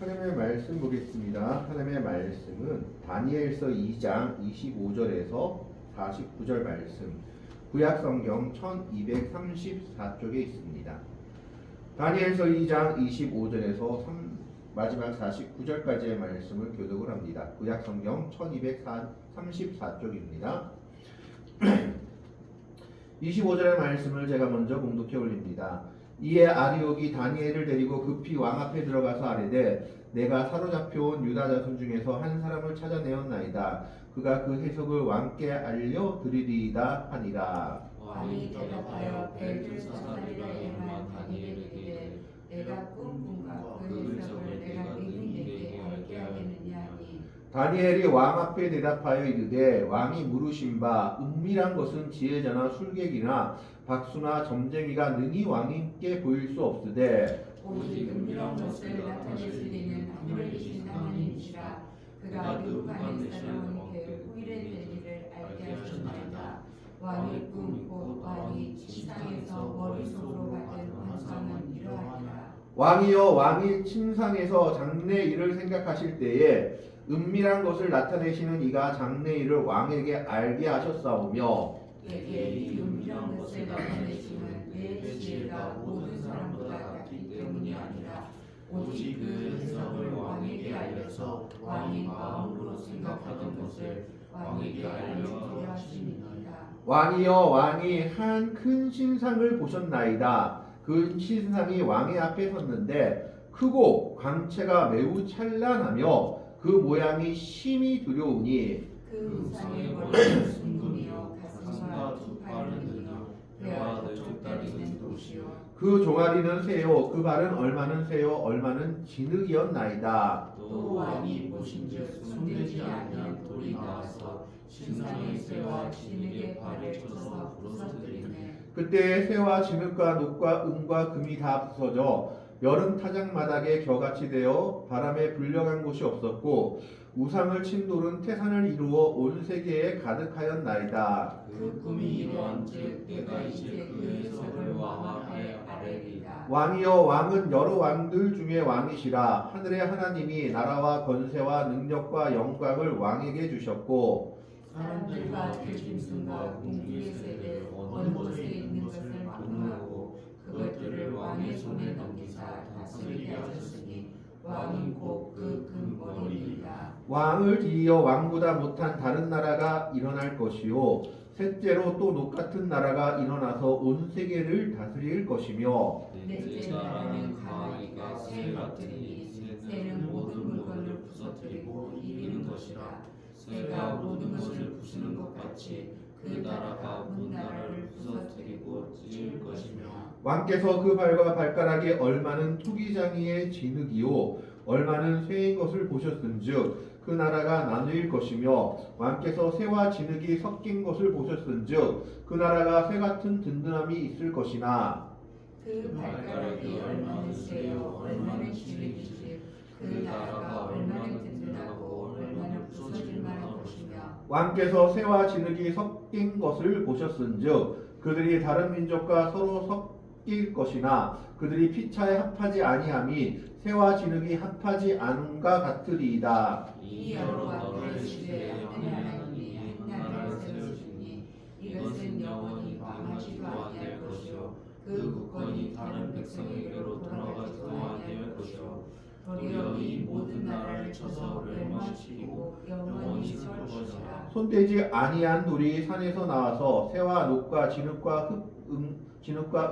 하나님의 말씀 보겠습니다. 하나님의 말씀은 다니엘서 2장 25절에서 49절 말씀, 구약성경 1234쪽에 있습니다. 다니엘서 2장 25절에서 마지막 49절까지의 말씀을 교독을 합니다. 구약성경 1234쪽입니다. 25절의 말씀을 제가 먼저 공독해 올립니다. 이에 아리옥이 다니엘을 데리고 급히 왕 앞에 들어가서 아뢰되 내가 사로잡혀온 유다 자손 중에서 한 사람을 찾아내었나이다. 그가 그 해석을 왕께 알려드리리이다 하니라. 왕이 대답하여 벨두사살이라의 말 다니엘에게 내가 꿈과 그 해석을 내가 너희에게 알게 하겠느냐 하니 다니엘이 왕 앞에 대답하여 이르되 왕이 물으신 바 은밀한 것은 지혜자나 술객이나 박수나 점쟁이가 능히 왕님께 보일 수 없으되 오직 은밀한 것을 나타내실 이는 하늘에 계신 하나님이시라. 그가 느부갓네살 왕에게 후일의 되기를 알게 하셨나이다. 왕의 꿈 곧 왕이 침상에서 머릿속으로 받은 환상은 이러하니라. 왕이여 왕이 침상에서 장래 일을 생각하실 때에 은밀한 것을 나타내시는 이가 장래 일을 왕에게 알게 하셨사오며 내게 이 은밀한 것을 나타내시는 내 지혜가 모든 사람보다 같기 때문이 아니라 오직 그 해석을 왕에게 알려서 왕이 마음으로 생각하던 것을 왕에게 알려주려 하심이니라. 왕이여 왕이 한 큰 신상을 보셨나이다. 그 신상이 왕의 앞에 섰는데 크고 광채가 매우 찬란하며 그 모양이 심히 두려우니 그 우상의 머리는 순금이요 가슴과 두 팔은 은이요 배와 두 다리는 도시요 그 종아리는 새요 그 발은 얼마는 새요 얼마는 진흙이었나이다. 또 왕이 보신즉 손대지 아니한 돌이 나와서 신상의 새와 진흙의 발에 쳐서 부서뜨리네. 그때 새와 진흙과 녹과 은과 금이 다 부서져 여름 타작마당에 겨같이 되어 바람에 불려간 곳이 없었고 우상을 친 돌은 태산을 이루어 온 세계에 가득하였나이다. 그 꿈이 이러한즉 내가 이제 그 해석을 왕 앞에 아뢰리이다. 왕이여 왕은 여러 왕들 중에 왕이시라. 하늘의 하나님이 나라와 권세와 능력과 영광을 왕에게 주셨고 사람들과 들짐승과 공중의 새들 어느 곳에 있는 것을 막론하고 그것들을 왕의 손에 넘기사 다스리게 하셨으니 왕은 곧 그 금머리이다. 왕을 뒤이어 왕보다 못한 다른 나라가 일어날 것이요 셋째로 또 녹같은 나라가 일어나서 온 세계를 다스릴 것이며 넷째 나라는 강하니까 새 같으니 새는 모든 물건을 부서뜨리고 이기는 것이라. 새가 모든 것을 부수는 것 같이 그 나라가 문 나라를 부서뜨리고 찢을 것이며 왕께서 그 발과 발가락에 얼마는 투기장이의 진흙이요 얼마는 쇠인 것을 보셨은즉 그 나라가 나누일 것이며 왕께서 쇠와 진흙이 섞인 것을 보셨은즉 그 나라가 쇠 같은 든든함이 있을 것이나 그 발가락이 얼마나 세요 얼마나 진흙이지 그 나라가 얼마나 든든하고 얼마나 부서질 만한 것이며 왕께서 쇠와 진흙이 섞인 것을 보셨은즉 그들이 다른 민족과 서로 섞일 것이나 그들이 피차에 합하지 아니함이 쇠와 진흙이 합하지 않음과 같으리이다. 이 여호와의 시대에 하나님이 한 나라를 세우시니 이것은 영원히 망하지도 아니할 것이요 그 국권이 다른 백성에게로 돌아가지도 아니할 것이요 도리어 이 모든 나라를 쳐서 멸망시키고 영원히 설 것이라. 손대지 아니한 돌이 산에서 나와서 새와 녹과 진흙과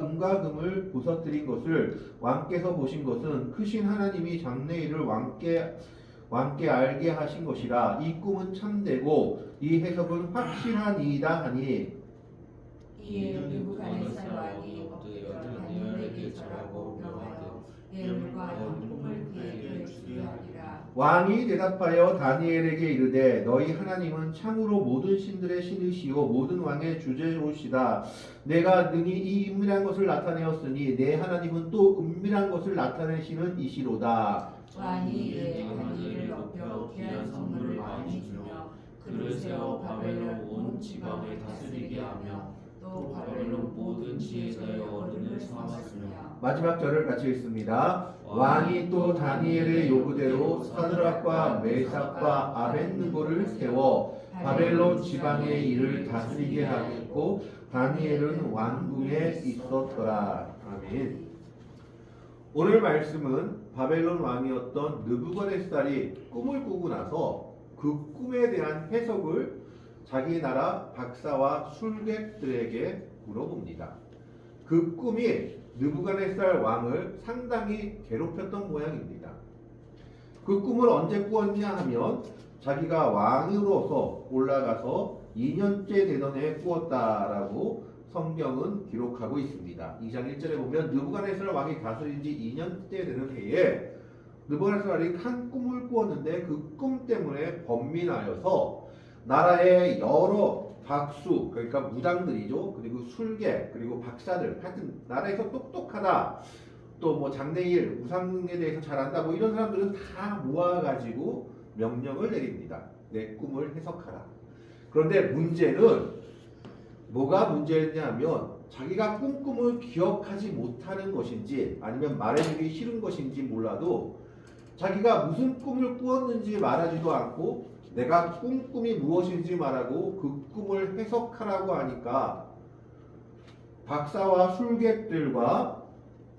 은과 금을 부서뜨린 것을 왕께서 보신 것은 크신 하나님이 장래일을 왕께 알게 하신 것이라. 이 꿈은 참되고 이 해석은 확실하니이다 하니 이에 느부갓네살 왕이 엎드려 다니엘에게 절하고 명하여 예물과 영통을 그에게 주게 하리라. 왕이 대답하여 다니엘에게 이르되 너희 하나님은 참으로 모든 신들의 신이시요 모든 왕의 주제로시다. 내가 능히 이 은밀한 것을 나타내었으니 내 하나님은 또 은밀한 것을 나타내시는 이시로다. 왕이 이에 다니엘을 높여 귀한 선물을 많이 주며 그를 세워 바벨론 온 지방을 다스리게 하며 또 바벨론 모든 지혜자의 어른을 삼았으며 마지막 절을 같이 읽습니다. 왕이 또 다니엘의 요구대로 사드락과 메삭과 아벳느고를 세워 바벨론 지방의 일을 다스리게 하겠고 다니엘은 왕궁에 있었더라. 아멘. 오늘 말씀은 바벨론 왕이었던 느부갓네살이 꿈을 꾸고 나서 그 꿈에 대한 해석을 자기 나라 박사와 술객들에게 물어봅니다. 그 꿈이 느부갓네살 왕을 상당히 괴롭혔던 모양입니다. 그 꿈을 언제 꾸었냐 하면 자기가 왕으로서 올라가서 2년째 되던 해에 꾸었다라고 성경은 기록하고 있습니다. 2장 1절에 보면 느부갓네살 왕이 다스린 지 2년째 되는 해에 느부갓네살이 한 꿈을 꾸었는데 그 꿈 때문에 번민하여서 나라의 여러 박수, 그러니까 무당들이죠. 그리고 술객, 그리고 박사들, 하여튼 나라에서 똑똑하다, 또 뭐 장래일, 우상에 대해서 잘한다, 뭐 이런 사람들은 다 모아가지고 명령을 내립니다. 내 꿈을 해석하라. 그런데 문제는 뭐가 문제였냐면 자기가 꿈을 기억하지 못하는 것인지 아니면 말해주기 싫은 것인지 몰라도 자기가 무슨 꿈을 꾸었는지 말하지도 않고 내가 꿈이 무엇인지 말하고 그 꿈을 해석하라고 하니까 박사와 술객들과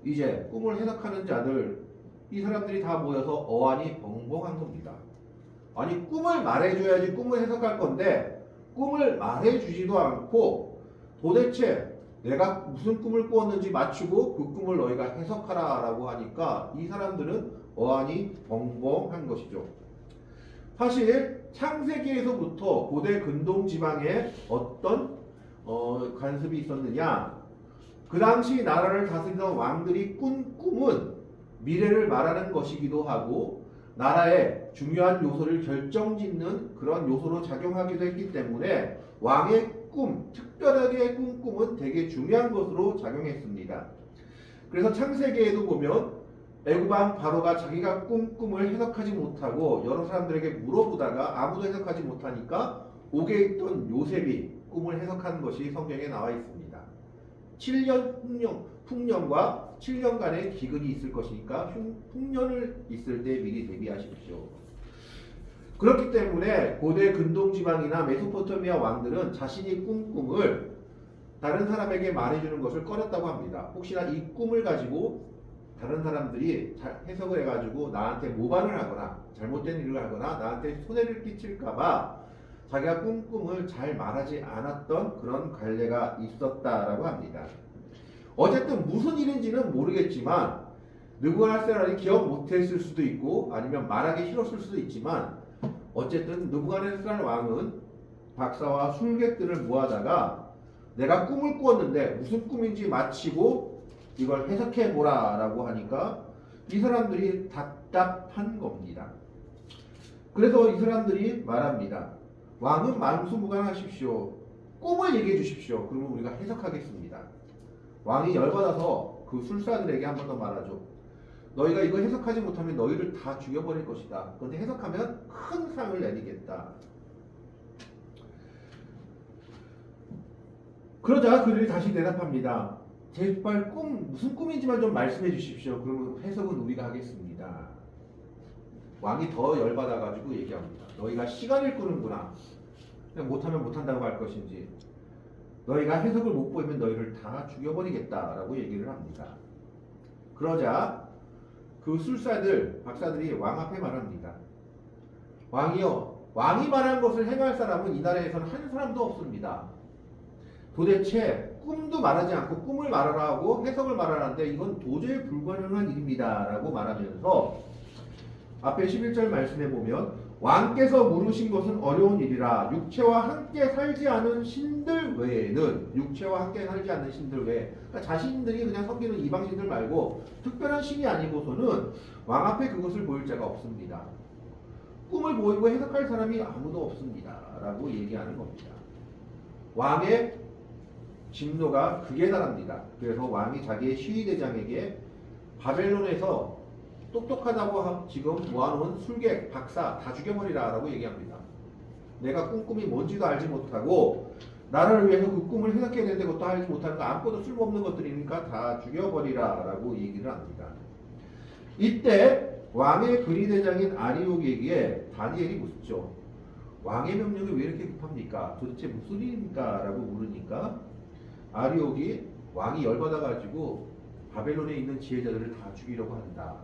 이제 꿈을 해석하는 자들, 이 사람들이 다 모여서 어안이 벙벙한 겁니다. 아니 꿈을 말해줘야지 꿈을 해석할 건데 꿈을 말해주지도 않고 도대체 내가 무슨 꿈을 꾸었는지 맞추고 그 꿈을 너희가 해석하라 라고 하니까 이 사람들은 어안이 벙벙한 것이죠. 사실 창세기에서부터 고대 근동 지방에 어떤 관습이 있었느냐, 그 당시 나라를 다스리던 왕들이 꾼 꿈은 미래를 말하는 것이기도 하고 나라의 중요한 요소를 결정짓는 그런 요소로 작용하기도 했기 때문에 왕의 꿈, 특별하게 꾼 꿈은 되게 중요한 것으로 작용했습니다. 그래서 창세기에도 보면 애굽왕 바로가 자기가 꾼 꿈을 해석하지 못하고 여러 사람들에게 물어보다가 아무도 해석하지 못하니까 옥에 있던 요셉이 꿈을 해석한 것이 성경에 나와 있습니다. 7년 풍년과 7년간의 기근이 있을 것이니까 풍년을 있을 때 미리 대비하십시오. 그렇기 때문에 고대 근동지방이나 메소포타미아 왕들은 자신이 꾼 꿈을 다른 사람에게 말해주는 것을 꺼렸다고 합니다. 혹시나 이 꿈을 가지고 다른 사람들이 해석을 해가지고 나한테 모반을 하거나 잘못된 일을 하거나 나한테 손해를 끼칠까봐 자기가 꾼 꿈을 잘 말하지 않았던 그런 관례가 있었다라고 합니다. 어쨌든 무슨 일인지는 모르겠지만 느부갓네살이 기억 못했을 수도 있고 아니면 말하기 싫었을 수도 있지만 어쨌든 느부갓네살 왕은 박사와 술객들을 모아다가 내가 꿈을 꾸었는데 무슨 꿈인지 맞히고 이걸 해석해보라 라고 하니까 이 사람들이 답답한 겁니다. 그래서 이 사람들이 말합니다. 왕은 만수무강하십시오. 꿈을 얘기해 주십시오. 그러면 우리가 해석하겠습니다. 왕이 열받아서 그 술사들에게 한 번 더 말하죠. 너희가 이거 해석하지 못하면 너희를 다 죽여버릴 것이다. 그런데 해석하면 큰 상을 내리겠다. 그러자 그들이 다시 대답합니다. 제발 무슨 꿈인지만 좀 말씀해 주십시오. 그러면 해석은 우리가 하겠습니다. 왕이 더 열받아가지고 얘기합니다. 너희가 시간을 끄는구나. 그냥 못하면 못한다고 할 것인지 너희가 해석을 못 보이면 너희를 다 죽여버리겠다라고 얘기를 합니다. 그러자 그 술사들, 박사들이 왕 앞에 말합니다. 왕이여, 왕이 말한 것을 행할 사람은 이 나라에서는 한 사람도 없습니다. 도대체 꿈도 말하지 않고 꿈을 말하라 하고 해석을 말하라는데 이건 도저히 불가능한 일입니다 라고 말하면서 앞에 11절 말씀해 보면 왕께서 물으신 것은 어려운 일이라 육체와 함께 살지 않은 신들 외에는 그러니까 자신들이 그냥 섬기는 이방신들 말고 특별한 신이 아니고서는 왕 앞에 그것을 보일 자가 없습니다. 꿈을 보이고 해석할 사람이 아무도 없습니다 라고 얘기하는 겁니다. 왕의 진노가 극에 달합니다. 그래서 왕이 자기의 시위대장에게 바벨론에서 똑똑하다고 지금 모아놓은 술객, 박사 다 죽여버리라 라고 얘기합니다. 내가 꿈 꿈이 뭔지도 알지 못하고 나라를 위해서 그 꿈을 해석해야 되는데 그것도 하지 못하는 거 아무것도 쓸모없는 것들이니까 다 죽여버리라 라고 얘기를 합니다. 이때 왕의 근위대장인 아리옥에게 다니엘이 묻죠. 왕의 명령이 왜 이렇게 급합니까? 도대체 무슨 일입니까? 라고 물으니까 아리옥이 왕이 열받아가지고 바벨론에 있는 지혜자들을 다 죽이려고 한다.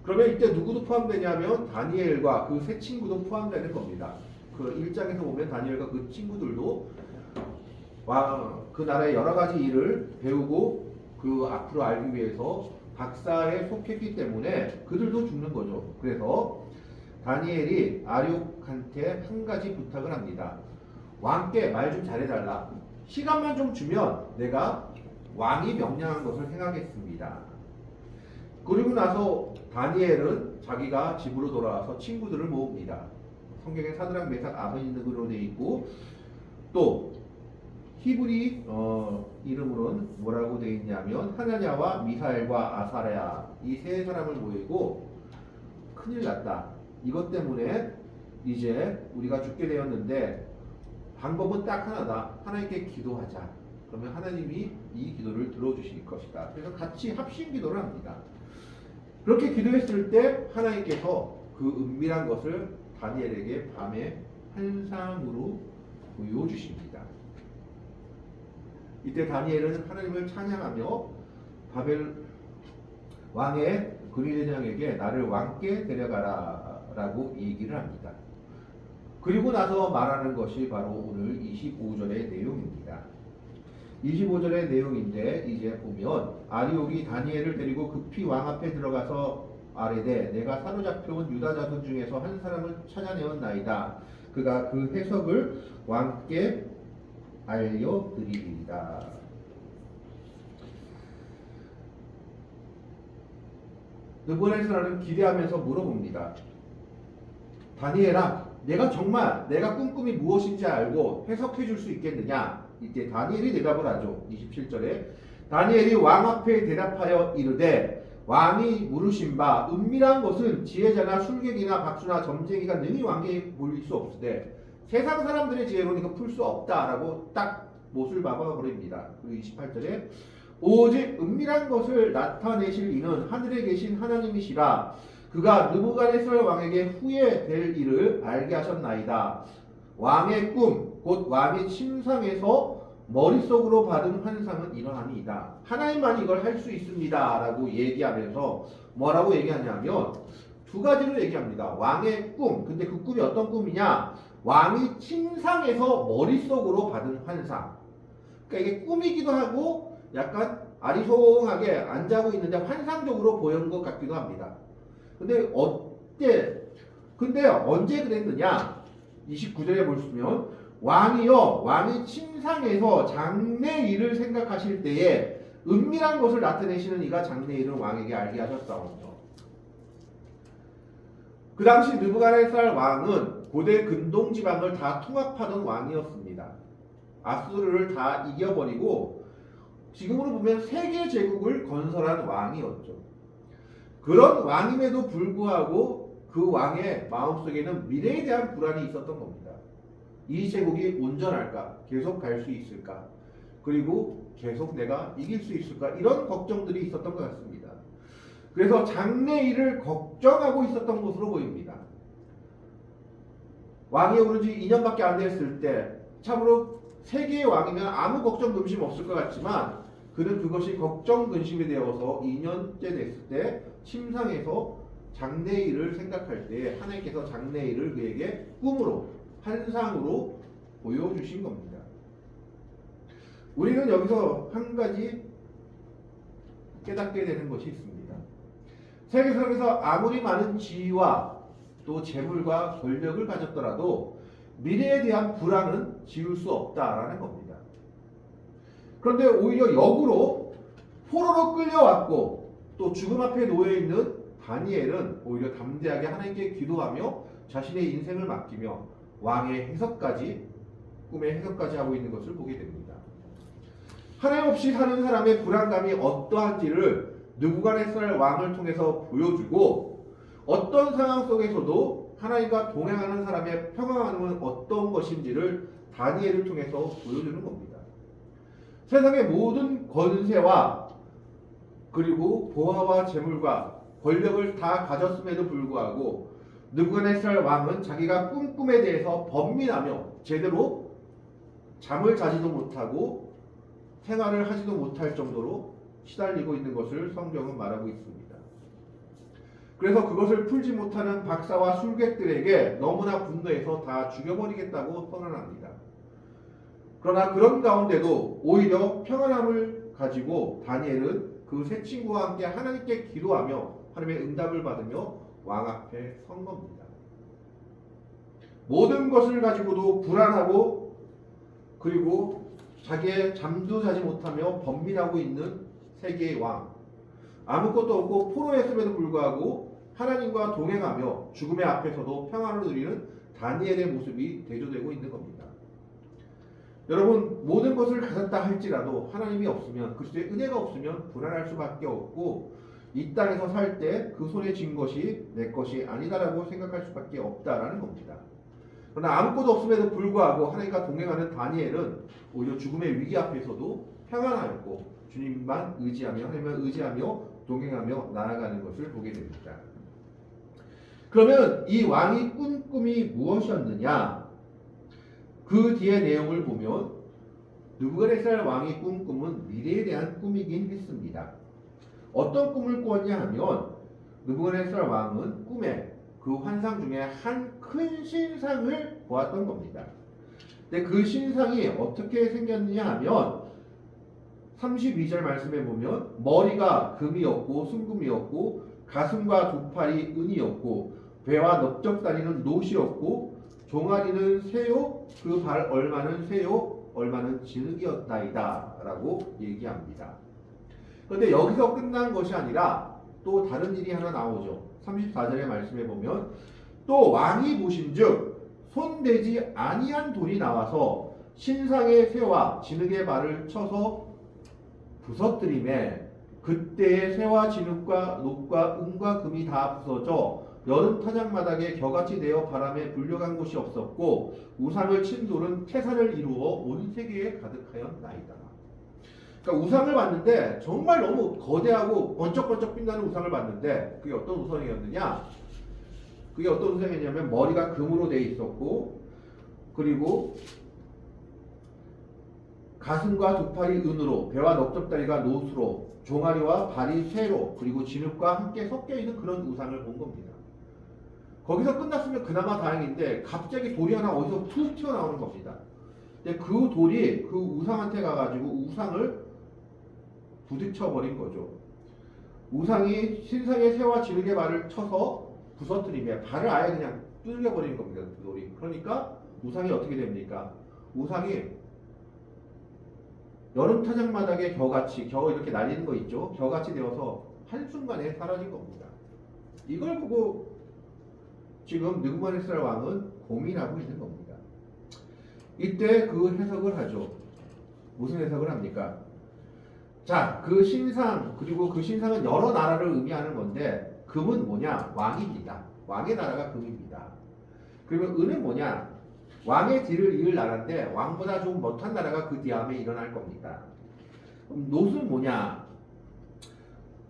그러면 이때 누구도 포함되냐면 다니엘과 그 세 친구도 포함되는 겁니다. 그 1장에서 보면 다니엘과 그 친구들도 그 나라의 여러 가지 일을 배우고 그 앞으로 알기 위해서 박사에 속했기 때문에 그들도 죽는 거죠. 그래서 다니엘이 아리옥한테 한 가지 부탁을 합니다. 왕께 말 좀 잘해달라. 시간만 좀 주면 내가 왕이 명령한 것을 행하겠습니다. 그리고 나서 다니엘은 자기가 집으로 돌아와서 친구들을 모읍니다. 성경에 사드락 메삭 아벤느고로 되어 있고 또 히브리 이름으로는 뭐라고 되어 있냐면 하나냐와 미사엘과 아사랴 이 세 사람을 모이고 큰일 났다. 이것 때문에 이제 우리가 죽게 되었는데 방법은 딱 하나다. 하나님께 기도하자. 그러면 하나님이 이 기도를 들어주실 것이다. 그래서 같이 합심 기도를 합니다. 그렇게 기도했을 때 하나님께서 그 은밀한 것을 다니엘에게 밤에 환상으로 보여주십니다. 이때 다니엘은 하나님을 찬양하며 바벨 왕의 근위대장에게 나를 왕께 데려가라 라고 얘기를 합니다. 그리고 나서 말하는 것이 바로 오늘 25절의 내용입니다. 25절의 내용인데 이제 보면 아리옥이 다니엘을 데리고 급히 왕 앞에 들어가서 아뢰되 내가 사로잡혀온 유다 자손 중에서 한 사람을 찾아내었나이다. 그가 그 해석을 왕께 알려드리리이다. 느부갓네살은 기대하면서 물어봅니다. 다니엘아, 내가 꾼 꿈이 무엇인지 알고 해석해 줄 수 있겠느냐? 이때 다니엘이 대답을 하죠. 27절에 다니엘이 왕 앞에 대답하여 이르되 왕이 물으신 바 은밀한 것은 지혜자나 술객이나 박수나 점쟁이가 능히 왕에게 보일 수 없으되 세상 사람들의 지혜로는 이거 풀 수 없다라고 딱 못을 박아버립니다. 그리고 28절에 오직 은밀한 것을 나타내실 이는 하늘에 계신 하나님이시라. 그가 느부갓네살 왕에게 후에 될 일을 알게 하셨나이다. 왕의 꿈, 곧 왕의 침상에서 머릿속으로 받은 환상은 이러하니이다. 하나님만이 이걸 할 수 있습니다. 라고 얘기하면서 뭐라고 얘기하냐면 두 가지로 얘기합니다. 왕의 꿈, 근데 그 꿈이 어떤 꿈이냐? 왕이 침상에서 머릿속으로 받은 환상. 그러니까 이게 꿈이기도 하고 약간 아리송하게 안 자고 있는데 환상적으로 보이는 것 같기도 합니다. 근데 언제 그랬느냐? 29절에 보시면 왕이 침상에서 장래 일을 생각하실 때에 은밀한 것을 나타내시는 이가 장래 일을 왕에게 알게 하셨사오며. 그 당시 느부갓네살 왕은 고대 근동 지방을 다 통합하던 왕이었습니다. 아수르를 다 이겨버리고 지금으로 보면 세계 제국을 건설한 왕이었죠. 그런 왕임에도 불구하고 그 왕의 마음속에는 미래에 대한 불안이 있었던 겁니다. 이 제국이 온전할까? 계속 갈 수 있을까? 그리고 계속 내가 이길 수 있을까? 이런 걱정들이 있었던 것 같습니다. 그래서 장래 일을 걱정하고 있었던 것으로 보입니다. 왕이 오른 지 2년밖에 안 됐을 때 참으로 세계의 왕이면 아무 걱정 근심 없을 것 같지만 그는 그것이 걱정 근심이 되어서 2년째 됐을 때 침상에서 장래 일을 생각할 때 하나님께서 장래 일을 그에게 꿈으로 환상으로 보여주신 겁니다. 우리는 여기서 한 가지 깨닫게 되는 것이 있습니다. 세계에서 아무리 많은 지위와 또 재물과 권력을 가졌더라도 미래에 대한 불안은 지울 수 없다라는 겁니다. 그런데 오히려 역으로 포로로 끌려왔고 또 죽음 앞에 놓여있는 다니엘은 오히려 담대하게 하나님께 기도하며 자신의 인생을 맡기며 왕의 해석까지, 꿈의 해석까지 하고 있는 것을 보게 됩니다. 하나님 없이 사는 사람의 불안감이 어떠한지를 느부갓네살 왕을 통해서 보여주고 어떤 상황 속에서도 하나님과 동행하는 사람의 평안함은 어떤 것인지를 다니엘을 통해서 보여주는 겁니다. 세상의 모든 권세와 그리고 보화와 재물과 권력을 다 가졌음에도 불구하고 느부갓네살 왕은 자기가 꾼 꿈에 대해서 번민하며 제대로 잠을 자지도 못하고 생활을 하지도 못할 정도로 시달리고 있는 것을 성경은 말하고 있습니다. 그래서 그것을 풀지 못하는 박사와 술객들에게 너무나 분노해서 다 죽여버리겠다고 선언합니다. 그러나 그런 가운데도 오히려 평안함을 가지고 다니엘은 그 세 친구와 함께 하나님께 기도하며 하나님의 응답을 받으며 왕 앞에 선 겁니다. 모든 것을 가지고도 불안하고 그리고 자기의 잠도 자지 못하며 번민하고 있는 세계의 왕, 아무것도 없고 포로했음에도 불구하고 하나님과 동행하며 죽음의 앞에서도 평안을 누리는 다니엘의 모습이 대조되고 있는 겁니다. 여러분, 모든 것을 가졌다 할지라도 하나님이 없으면, 그리스도의 은혜가 없으면 불안할 수밖에 없고 이 땅에서 살 때 그 손에 쥔 것이 내 것이 아니다라고 생각할 수밖에 없다라는 겁니다. 그러나 아무것도 없음에도 불구하고 하나님과 동행하는 다니엘은 오히려 죽음의 위기 앞에서도 평안하였고 주님만 의지하며 하나님만 의지하며 동행하며 나아가는 것을 보게 됩니다. 그러면 이 왕이 꾼 꿈이 무엇이었느냐? 그 뒤의 내용을 보면 느부갓네살 왕이 꾼 꿈은 미래에 대한 꿈이긴 했습니다. 어떤 꿈을 꾸었냐 하면 느부갓네살 왕은 꿈에 그 환상 중에 한 큰 신상을 보았던 겁니다. 근데 그 신상이 어떻게 생겼느냐 하면 32절 말씀에 보면 머리가 금이었고 순금이었고 가슴과 두 팔이 은이었고 배와 넓적다리는 노시였고 종아리는 새요 그 발 얼마는 새요 얼마는 진흙이었나이다 라고 얘기합니다. 그런데 여기서 끝난 것이 아니라 또 다른 일이 하나 나오죠. 34절의 말씀에 보면 또 왕이 보신즉 손대지 아니한 돌이 나와서 신상의 새와 진흙의 발을 쳐서 부서뜨리매 그때의 새와 진흙과 녹과 은과 금이 다 부서져 여름 타작마당에 겨같이 되어 바람에 불려간 곳이 없었고 우상을 친 돌은 태산을 이루어 온 세계에 가득하였나이다. 그러니까 우상을 봤는데 정말 너무 거대하고 번쩍번쩍 빛나는 우상을 봤는데 그게 어떤 우상이었느냐? 그게 어떤 우상이었냐면 머리가 금으로 되어 있었고 그리고 가슴과 두 팔이 은으로 배와 넓적다리가 노수로 종아리와 발이 쇠로 그리고 진흙과 함께 섞여 있는 그런 우상을 본 겁니다. 거기서 끝났으면 그나마 다행인데 갑자기 돌이 하나 어디서 툭 튀어나오는 겁니다. 근데 그 돌이 그 우상한테 가가지고 우상을 부딪혀버린 거죠. 우상이 신상의 새와 진흙의 발을 쳐서 부서뜨리며 발을 아예 그냥 뚫려버리는 겁니다. 그 돌이. 그러니까 우상이 어떻게 됩니까? 우상이 여름 타작마당에 겨같이 겨 이렇게 날리는 거 있죠. 겨같이 되어서 한순간에 사라진 겁니다. 이걸 보고 지금 느부갓네살 왕은 고민하고 있는 겁니다. 이때 그 해석을 하죠. 무슨 해석을 합니까? 자, 그 신상 그리고 그 신상은 여러 나라를 의미하는 건데 금은 뭐냐? 왕입니다. 왕의 나라가 금입니다. 그러면 은은 뭐냐? 왕의 뒤를 이을 나라인데 왕보다 좀 못한 나라가 그 다음에 일어날 겁니다. 그럼 놋은 뭐냐?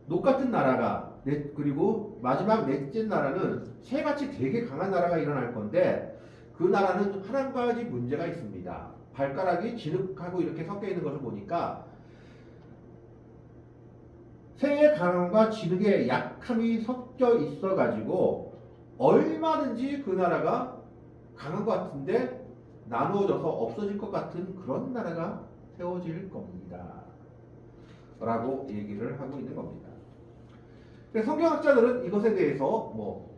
녹 같은 나라가 그리고 마지막 넷째 나라는 새같이 되게 강한 나라가 일어날 건데 그 나라는 한 가지 문제가 있습니다. 발가락이 진흙하고 이렇게 섞여 있는 것을 보니까 새의 강함과 진흙의 약함이 섞여 있어 가지고 얼마든지 그 나라가 강한 것 같은데 나누어져서 없어질 것 같은 그런 나라가 세워질 겁니다. 라고 얘기를 하고 있는 겁니다. 성경학자들은 이것에 대해서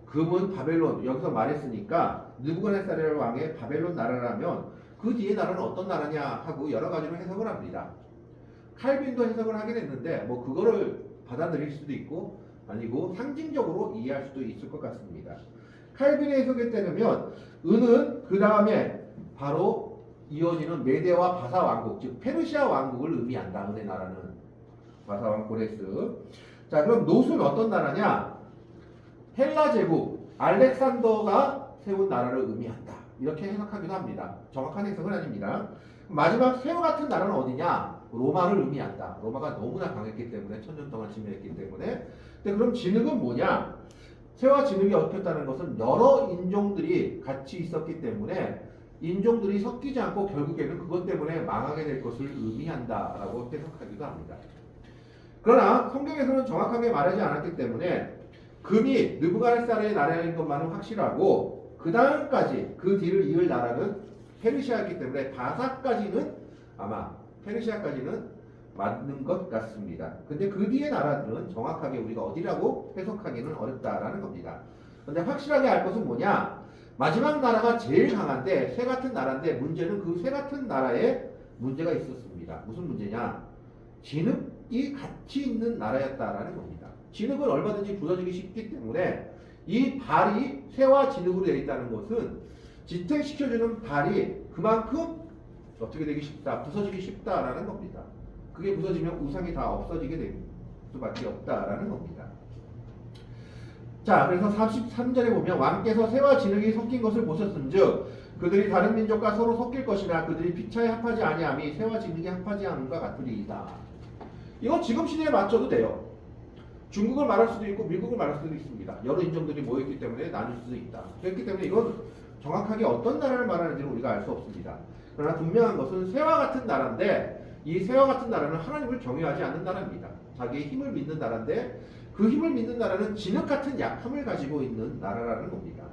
금은 바벨론 여기서 말했으니까 느부갓네살 왕의 바벨론 나라라면 그 뒤에 나라는 어떤 나라냐 하고 여러 가지로 해석을 합니다. 칼빈도 해석을 하긴 했는데 그거를 받아들일 수도 있고 아니고 상징적으로 이해할 수도 있을 것 같습니다. 칼빈의 해석에 따르면 은은 그 다음에 바로 이어지는 메데와 바사 왕국 즉 페르시아 왕국을 의미한다. 은의 나라는 바사 왕 고레스. 자, 그럼 놋은 어떤 나라냐? 헬라 제국 알렉산더가 세운 나라를 의미한다. 이렇게 해석하기도 합니다. 정확한 해석은 아닙니다. 마지막 새와 같은 나라는 어디냐? 로마를 의미한다. 로마가 너무나 강했기 때문에 천년 동안 침략했기 때문에. 근데 그럼 진흙은 뭐냐? 새와 진흙이 얽혔다는 것은 여러 인종들이 같이 있었기 때문에 인종들이 섞이지 않고 결국에는 그것 때문에 망하게 될 것을 의미한다라고 해석하기도 합니다. 그러나 성경에서는 정확하게 말하지 않았기 때문에 금이 느부갓네살의 나라인 것만은 확실하고 그 다음까지 그 뒤를 이을 나라는 페르시아였기 때문에 바사까지는 아마 페르시아까지는 맞는 것 같습니다. 근데 그 뒤의 나라들은 정확하게 우리가 어디라고 해석하기는 어렵다라는 겁니다. 근데 확실하게 알 것은 뭐냐? 마지막 나라가 제일 강한데 새 같은 나라인데 문제는 그 새 같은 나라에 문제가 있었습니다. 무슨 문제냐? 진흙이 같이 있는 나라였다라는 겁니다. 진흙은 얼마든지 부서지기 쉽기 때문에 이 발이 새와 진흙으로 되어 있다는 것은 지탱시켜주는 발이 그만큼 어떻게 되기 쉽다, 부서지기 쉽다라는 겁니다. 그게 부서지면 우상이 다 없어지게 될 수밖에 없다라는 겁니다. 자, 그래서 43절에 보면 왕께서 새와 진흙이 섞인 것을 보셨은즉 그들이 다른 민족과 서로 섞일 것이나 그들이 피차에 합하지 아니함이 새와 진흙이 합하지 않음과 같으리이다. 이건 지금 시대에 맞춰도 돼요. 중국을 말할 수도 있고 미국을 말할 수도 있습니다. 여러 인종들이 모였기 때문에 나눌 수도 있다. 그렇기 때문에 이건 정확하게 어떤 나라를 말하는지는 우리가 알 수 없습니다. 그러나 분명한 것은 새와 같은 나라인데 이 새와 같은 나라는 하나님을 경외하지 않는 나라입니다. 자기의 힘을 믿는 나라인데 그 힘을 믿는 나라는 진흙 같은 약함을 가지고 있는 나라라는 겁니다.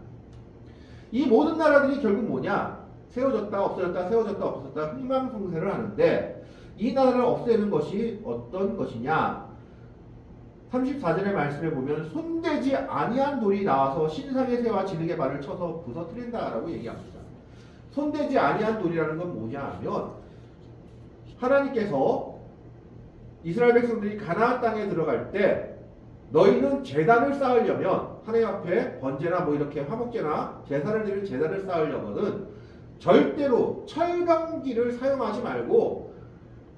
이 모든 나라들이 결국 뭐냐? 세워졌다 없어졌다 세워졌다 없어졌다 흥망성쇠를 하는데 이 나라를 없애는 것이 어떤 것이냐? 34절의 말씀에 보면 손대지 아니한 돌이 나와서 신상의 새와 진흙의 발을 쳐서 부서뜨린다라고 얘기합니다. 손대지 아니한 돌이라는 건 뭐냐 하면 하나님께서 이스라엘 백성들이 가나안 땅에 들어갈 때 너희는 제단을 쌓으려면 하나님 앞에 번제나 뭐 이렇게 화목제나 제사를 드릴 제단을 쌓으려면은 절대로 철강기를 사용하지 말고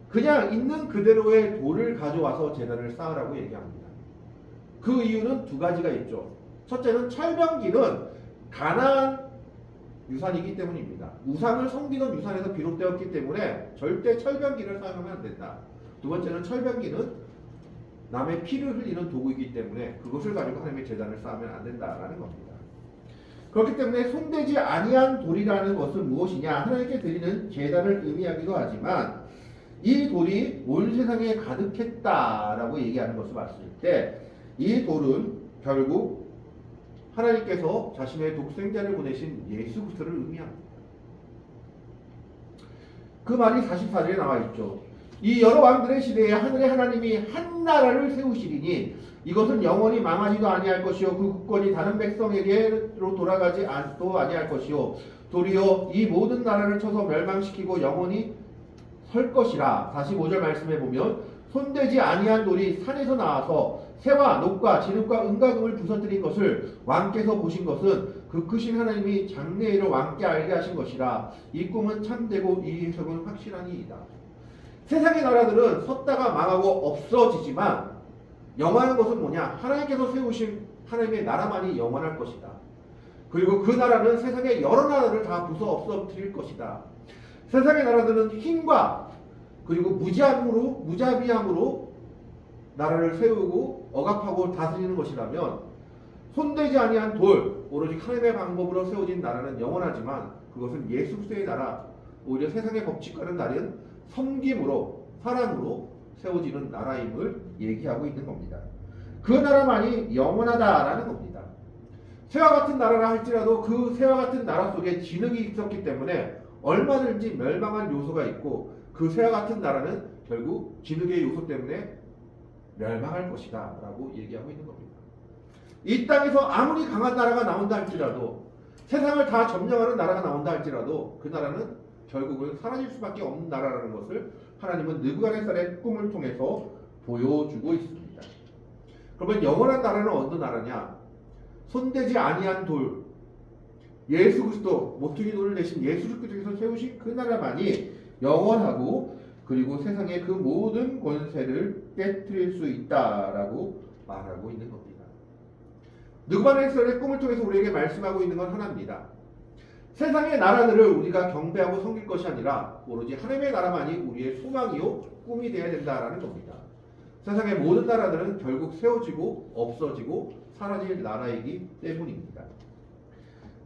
그냥 있는 그대로의 돌을 가져와서 제단을 쌓으라고 얘기합니다. 그 이유는 두 가지가 있죠. 첫째는 철병기는 가나안 유산이기 때문입니다. 우상을 섬기던 유산에서 비롯되었기 때문에 절대 철병기를 사용하면 안 된다. 두 번째는 철병기는 남의 피를 흘리는 도구이기 때문에 그것을 가지고 하나님의 제단을 쌓으면 안 된다라는 겁니다. 그렇기 때문에 손대지 아니한 돌이라는 것은 무엇이냐? 하나님께 드리는 제단을 의미하기도 하지만 이 돌이 온 세상에 가득했다라고 얘기하는 것을 봤을 때 이 돌은 결국 하나님께서 자신의 독생자를 보내신 예수 그리스도를 의미합니다. 그 말이 44절에 나와 있죠. 이 여러 왕들의 시대에 하늘의 하나님이 한 나라를 세우시리니 이것은 영원히 망하지도 아니할 것이요 그 국권이 다른 백성에게로 돌아가지 또 아니할 것이요 도리어 이 모든 나라를 쳐서 멸망시키고 영원히 설 것이라. 45절 말씀에 보면 손대지 아니한 돌이 산에서 나와서 새와 녹과 진흙과 은과금을 부서뜨린 것을 왕께서 보신 것은 그 크신 하나님이 장래일을 왕께 알게 하신 것이라. 이 꿈은 참되고 이 해석은 확실하니이다. 세상의 나라들은 섰다가 망하고 없어지지만 영원한 것은 뭐냐? 하나님께서 세우신 하나님의 나라만이 영원할 것이다. 그리고 그 나라는 세상의 여러 나라를 다 부숴 없어뜨릴 것이다. 세상의 나라들은 힘과 그리고 무자비함으로 나라를 세우고 억압하고 다스리는 것이라면 손대지 아니한 돌, 오로지 하나님의 방법으로 세워진 나라는 영원하지만 그것은 예수 그리스도의 나라, 오히려 세상의 법칙과는 다른 섬김으로 사랑으로 세워지는 나라임을 얘기하고 있는 겁니다. 그 나라만이 영원하다라는 겁니다. 새와 같은 나라라 할지라도 그 새와 같은 나라 속에 진흙이 있었기 때문에 얼마든지 멸망한 요소가 있고 그 새와 같은 나라는 결국 진흙의 요소 때문에 멸망할 것이다 라고 얘기하고 있는 겁니다. 이 땅에서 아무리 강한 나라가 나온다 할지라도 세상을 다 점령하는 나라가 나온다 할지라도 그 나라는 결국은 사라질 수밖에 없는 나라라는 것을 하나님은 느부갓네살의 꿈을 통해서 보여주고 있습니다. 그러면 영원한 나라는 어느 나라냐? 손대지 아니한 돌, 예수 그리스도 모퉁이 돌을 대신 예수 그리스도께서 세우신 그 나라만이 영원하고 그리고 세상의 그 모든 권세를 깨뜨릴 수 있다라고 말하고 있는 겁니다. 느부갓네살의 꿈을 통해서 우리에게 말씀하고 있는 건 하나입니다. 세상의 나라들을 우리가 경배하고 섬길 것이 아니라 오로지 하나님의 나라만이 우리의 소망이요 꿈이 되어야 된다라는 겁니다. 세상의 모든 나라들은 결국 세워지고 없어지고 사라질 나라이기 때문입니다.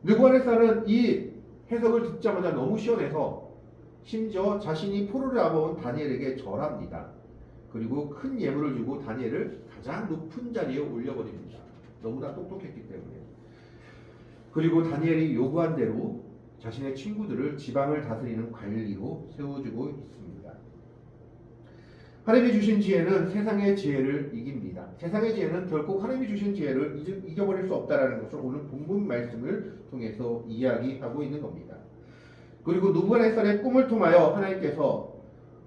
느부갓네살은 이 해석을 듣자마자 너무 시원해서 심지어 자신이 포로를 잡아온 다니엘에게 절합니다. 그리고 큰 예물을 주고 다니엘을 가장 높은 자리에 올려버립니다. 너무나 똑똑했기 때문에. 그리고 다니엘이 요구한 대로 자신의 친구들을 지방을 다스리는 관리로 세워주고 있습니다. 하나님이 주신 지혜는 세상의 지혜를 이깁니다. 세상의 지혜는 결국 하나님이 주신 지혜를 이겨버릴 수 없다는 것을 오늘 본문 말씀을 통해서 이야기하고 있는 겁니다. 그리고 느부갓네살의 꿈을 통하여 하나님께서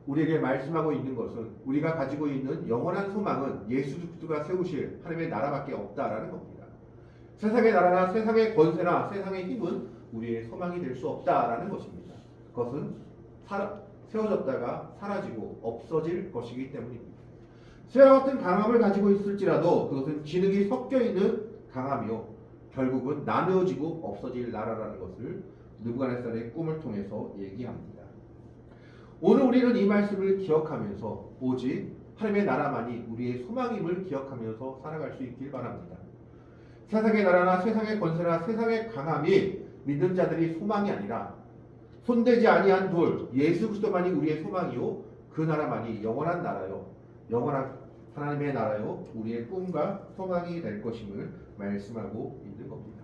우리에게 말씀하고 있는 것은 우리가 가지고 있는 영원한 소망은 예수 그리스도가 세우실 하나님의 나라밖에 없다라는 겁니다. 세상의 나라나 세상의 권세나 세상의 힘은 우리의 소망이 될 수 없다라는 것입니다. 그것은 세워졌다가 사라지고 없어질 것이기 때문입니다. 새와 같은 강함을 가지고 있을지라도 그것은 진흙이 섞여 있는 강함이요 결국은 나누어지고 없어질 나라라는 것을 느부갓네살의 꿈을 통해서 얘기합니다. 오늘 우리는 이 말씀을 기억하면서 오직 하나님의 나라만이 우리의 소망임을 기억하면서 살아갈 수 있길 바랍니다. 세상의 나라나 세상의 권세나 세상의 강함이 믿는 자들이 소망이 아니라 손대지 아니한 돌 예수 그리스도만이 우리의 소망이요 그 나라만이 영원한 나라요 영원한 하나님의 나라요 우리의 꿈과 소망이 될 것임을 말씀하고 있는 겁니다.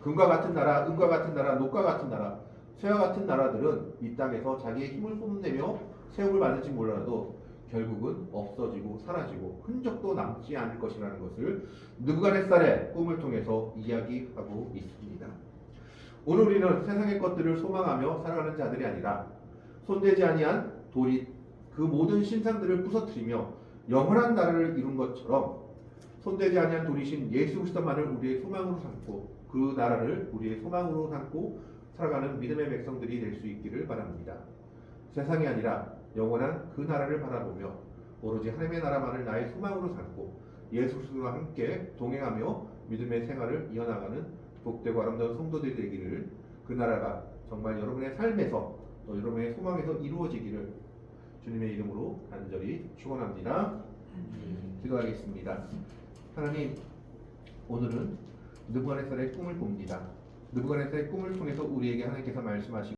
금과 같은 나라, 은과 같은 나라, 녹과 같은 나라, 새와 같은 나라들은 이 땅에서 자기의 힘을 뽐내며 세움을 받을지 몰라도 결국은 없어지고 사라지고 흔적도 남지 않을 것이라는 것을 느부갓네살의 꿈을 통해서 이야기하고 있습니다. 오늘 우리는 세상의 것들을 소망하며 살아가는 자들이 아니라 손대지 아니한 돌이 그 모든 신상들을 부서뜨리며 영원한 나라를 이룬 것처럼 손대지 아니한 돌이신 예수 그리스도만을 우리의 소망으로 삼고 그 나라를 우리의 소망으로 삼고 살아가는 믿음의 백성들이 될 수 있기를 바랍니다. 세상이 아니라 영원한 그 나라를 바라보며 오로지 하나님의 나라만을 나의 소망으로 삼고 예수 그리스도와 함께 동행하며 믿음의 생활을 이어나가는 복되고 아름다운 성도들이 되기를 그 나라가 정말 여러분의 삶에서 또 여러분의 소망에서 이루어지기를 주님의 이름으로 간절히 축원합니다. 기도하겠습니다. 하나님, 오늘은 느부갓네살의 꿈을 봅니다. 느부갓네살의 꿈을 통해서 우리에게 하나님께서 말씀하시고